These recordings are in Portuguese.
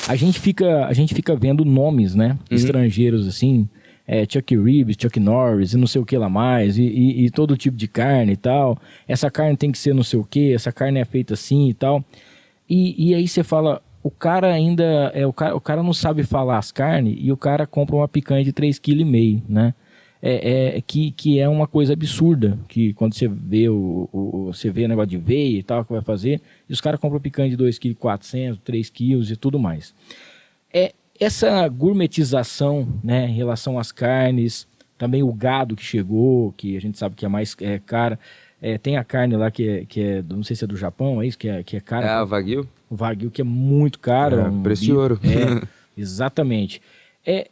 A gente fica vendo nomes, né? Estrangeiros, assim. Chuck Reeves, Chuck Norris e não sei o que lá mais. E todo tipo de carne e tal. Essa carne tem que ser não sei o que. Essa carne é feita assim e tal. E aí você fala... O cara ainda... o cara não sabe falar as carnes e o cara compra uma picanha de 3,5 kg, né? Que é uma coisa absurda, que quando você vê você vê o negócio de veia e tal, que vai fazer, e os caras compram picanha de 2,4 kg, 3 kg e tudo mais. Essa gourmetização, né, em relação às carnes, também o gado que chegou, que a gente sabe que é mais cara, tem a carne lá que é não sei se é do Japão, é isso, que é cara. O Wagyu? O Wagyu que é muito caro. Preço de ouro. Exatamente.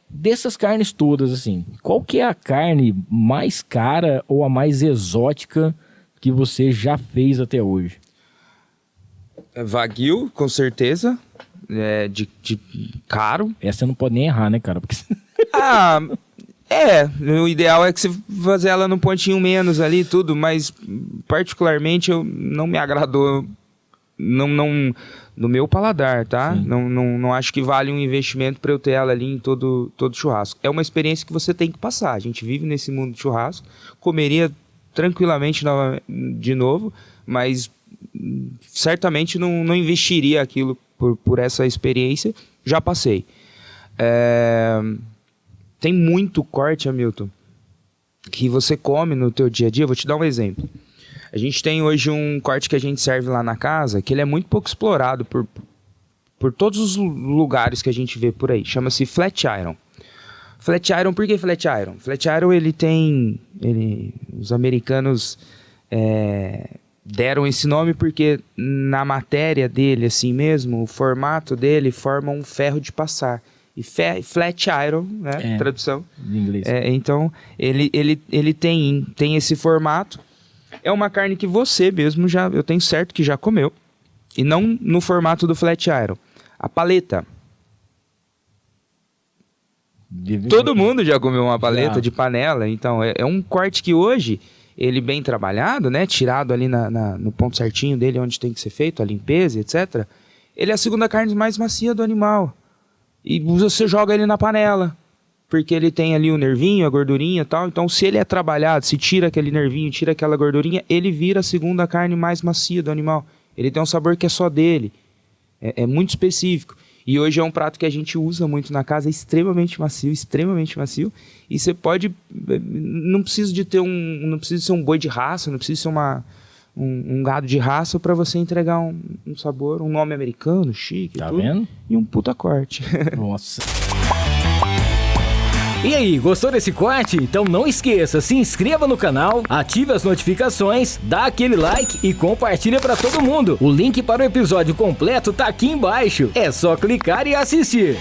Dessas carnes todas, assim, qual que é a carne mais cara ou a mais exótica que você já fez até hoje? Wagyu, com certeza. De caro. Essa você não pode nem errar, né, cara? Porque... O ideal é que você fazer ela num pontinho menos ali e tudo, mas particularmente não me agradou. Não, no meu paladar, tá? Não acho que vale um investimento para eu ter ela ali em todo churrasco. É uma experiência que você tem que passar. A gente vive nesse mundo de churrasco, comeria tranquilamente de novo, mas certamente não investiria aquilo por essa experiência. Já passei. Tem muito corte, Hamilton, que você come no teu dia a dia. Vou te dar um exemplo. A gente tem hoje um corte que a gente serve lá na casa, que ele é muito pouco explorado por todos os lugares que a gente vê por aí. Chama-se Flat Iron. Flat Iron, por que Flat Iron? Flat Iron, os americanos deram esse nome porque na matéria dele, assim mesmo, o formato dele forma um ferro de passar. E Flat Iron, né? Tradução. Em inglês. Então, ele tem esse formato. É uma carne que você mesmo eu tenho certo que já comeu. E não no formato do Flat Iron. A paleta. Todo mundo já comeu uma paleta de panela. Então, é um corte que hoje, ele bem trabalhado, né? Tirado ali no ponto certinho dele, onde tem que ser feito, a limpeza, etc. Ele é a segunda carne mais macia do animal. E você joga ele na panela. Porque ele tem ali o nervinho, a gordurinha e tal. Então, se ele é trabalhado, se tira aquele nervinho, tira aquela gordurinha, ele vira a segunda carne mais macia do animal. Ele tem um sabor que é só dele. É muito específico. E hoje é um prato que a gente usa muito na casa, extremamente macio. E você pode... Não precisa ser um boi de raça, não precisa ser um gado de raça para você entregar um sabor, um nome americano, chique. Tá tudo, vendo? E um puta corte. Nossa. E aí, gostou desse corte? Então não esqueça, se inscreva no canal, ative as notificações, dá aquele like e compartilha para todo mundo. O link para o episódio completo tá aqui embaixo. É só clicar e assistir.